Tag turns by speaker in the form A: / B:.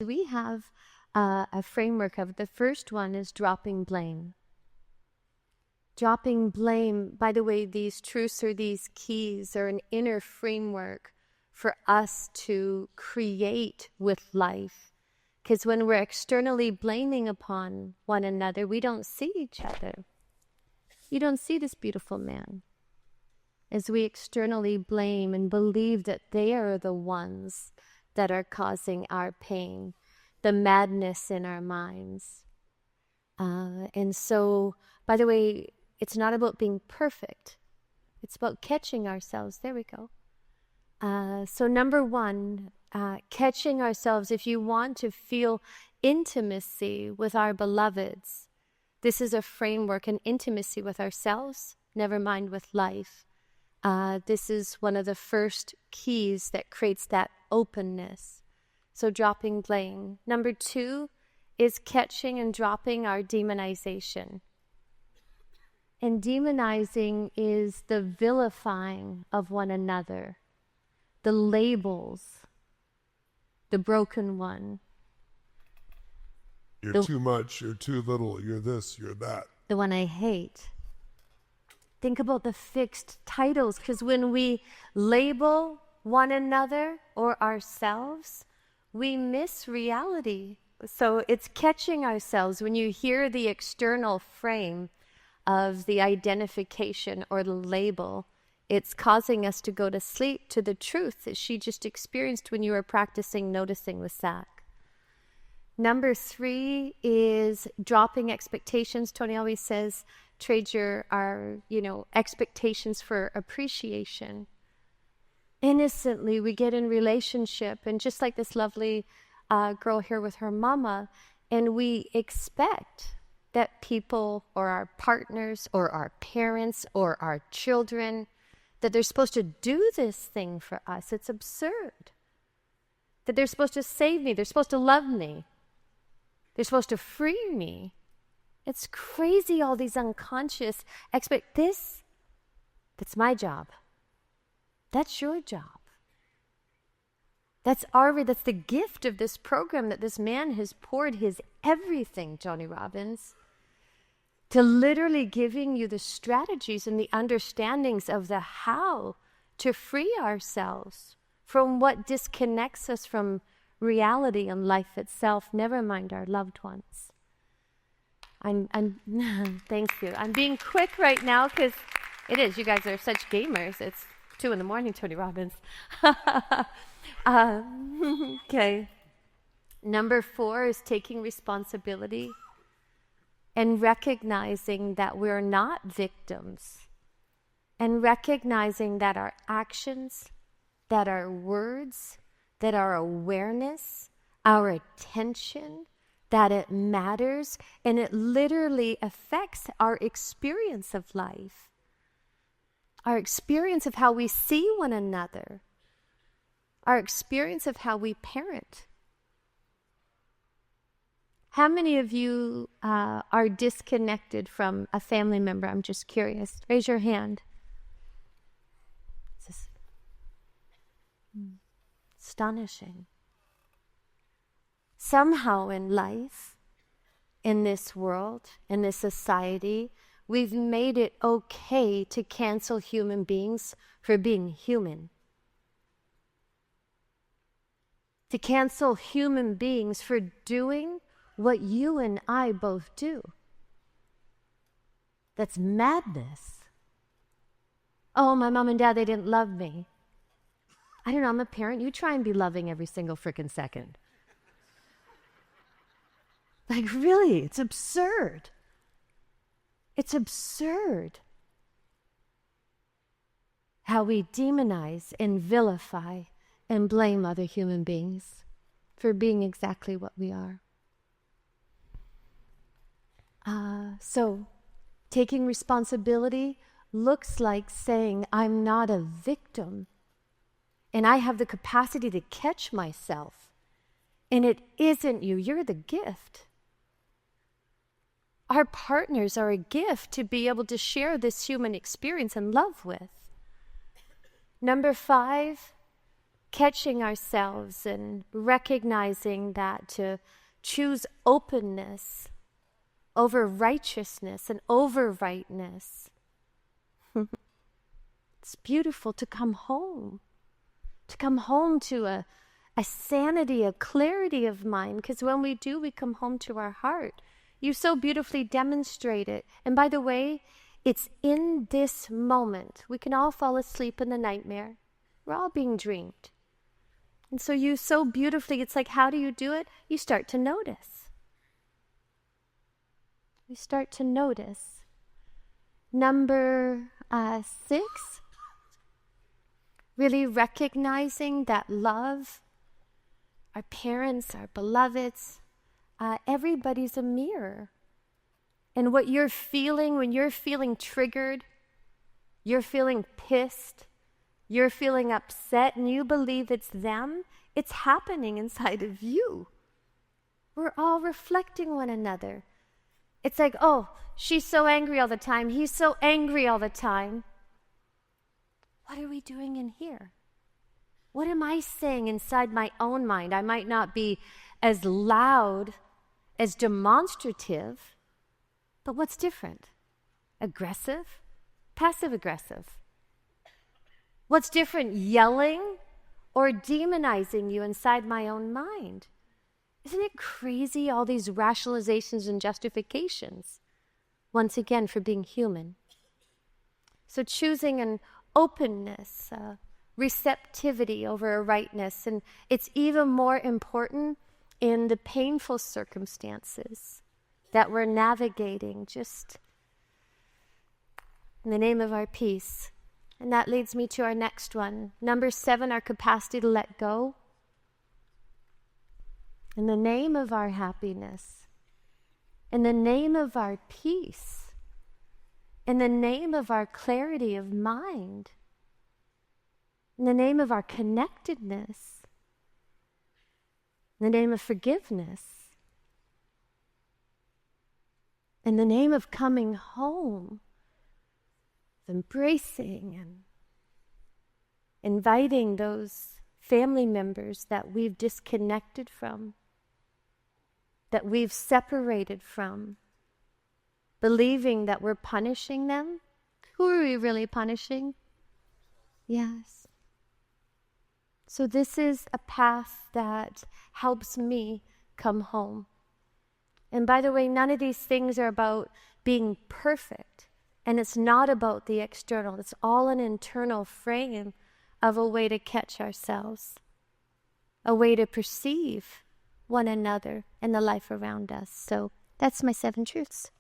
A: We have a framework of the first one is dropping blame. Dropping blame, by the way, these truths or these keys are an inner framework for us to create with life. Because when we're externally blaming upon one another, we don't see each other. You don't see this beautiful man. As we externally blame and believe that they are the ones that are causing our pain, the madness in our minds. And so, by the way, it's not about being perfect. It's about catching ourselves. There we go. So number one, catching ourselves. If you want to feel intimacy with our beloveds, this is a framework, an intimacy with ourselves, never mind with life. This is one of the first keys that creates that openness. So dropping blame. Number two is catching and dropping our demonization. And demonizing is the vilifying of one another, the labels, the broken one.
B: You're too much, you're too little, you're this, you're that.
A: The one I hate. Think about the fixed titles, because when we label one another or ourselves, we miss reality. So it's catching ourselves when you hear the external frame of the identification or the label. It's causing us to go to sleep to the truth that she just experienced when you were practicing noticing with Zach. Number three is dropping expectations. Tony always says, trade our expectations for appreciation. Innocently, we get in relationship, and just like this lovely girl here with her mama, and we expect that people or our partners or our parents or our children, that they're supposed to do this thing for us. It's absurd. That they're supposed to save me. They're supposed to love me. They're supposed to free me. It's crazy, all these unconscious that's my job. That's your job. That's the gift of this program, that this man has poured his everything, Tony Robbins, to literally giving you the strategies and the understandings of the how to free ourselves from what disconnects us from reality and life itself, never mind our loved ones. I'm thank you. I'm being quick right now because it is. You guys are such gamers. It's 2 a.m, Tony Robbins. Okay. Number 4 is taking responsibility and recognizing that we're not victims, and recognizing that our actions, that our words, that our awareness, our attention, that it matters, and it literally affects our experience of life, our experience of how we see one another, our experience of how we parent. How many of you are disconnected from a family member? I'm just curious. Raise your hand. It's astonishing. Somehow in life, in this world, in this society, we've made it okay to cancel human beings for being human. To cancel human beings for doing what you and I both do. That's madness. Oh, my mom and dad, they didn't love me. I don't know, I'm a parent. You try and be loving every single frickin' second. Like, really, it's absurd. It's absurd how we demonize and vilify and blame other human beings for being exactly what we are. So taking responsibility looks like saying, I'm not a victim, and I have the capacity to catch myself, and it isn't you, you're the gift. Our partners are a gift to be able to share this human experience and love with. Number 5 catching ourselves and recognizing that to choose openness over righteousness and over rightness. It's beautiful to come home to a sanity, a clarity of mind, because when we do, we come home to our heart. You so beautifully demonstrate it. And by the way, it's in this moment. We can all fall asleep in the nightmare. We're all being dreamed. And so you so beautifully, it's like, how do you do it? You start to notice. You start to notice. Number 6, really recognizing that love, our parents, our beloveds, everybody's a mirror. And what you're feeling, when you're feeling triggered, you're feeling pissed, you're feeling upset, and you believe it's them, it's happening inside of you. We're all reflecting one another. It's like, oh, she's so angry all the time, he's so angry all the time. What are we doing in here? What am I saying inside my own mind? I might not be as loud, as demonstrative, but what's different? Aggressive? Passive aggressive? What's different? Yelling or demonizing you inside my own mind? Isn't it crazy, all these rationalizations and justifications? Once again, for being human. So choosing an openness, receptivity over a rightness. And it's even more important in the painful circumstances that we're navigating, just in the name of our peace. And that leads me to our next one. Number 7, our capacity to let go. In the name of our happiness, in the name of our peace, in the name of our clarity of mind, in the name of our connectedness, in the name of forgiveness, in the name of coming home, of embracing and inviting those family members that we've disconnected from, that we've separated from, believing that we're punishing them. Who are we really punishing? Yes. So this is a path that helps me come home. And by the way, none of these things are about being perfect. And it's not about the external. It's all an internal frame of a way to catch ourselves, a way to perceive one another and the life around us. So that's my 7 truths.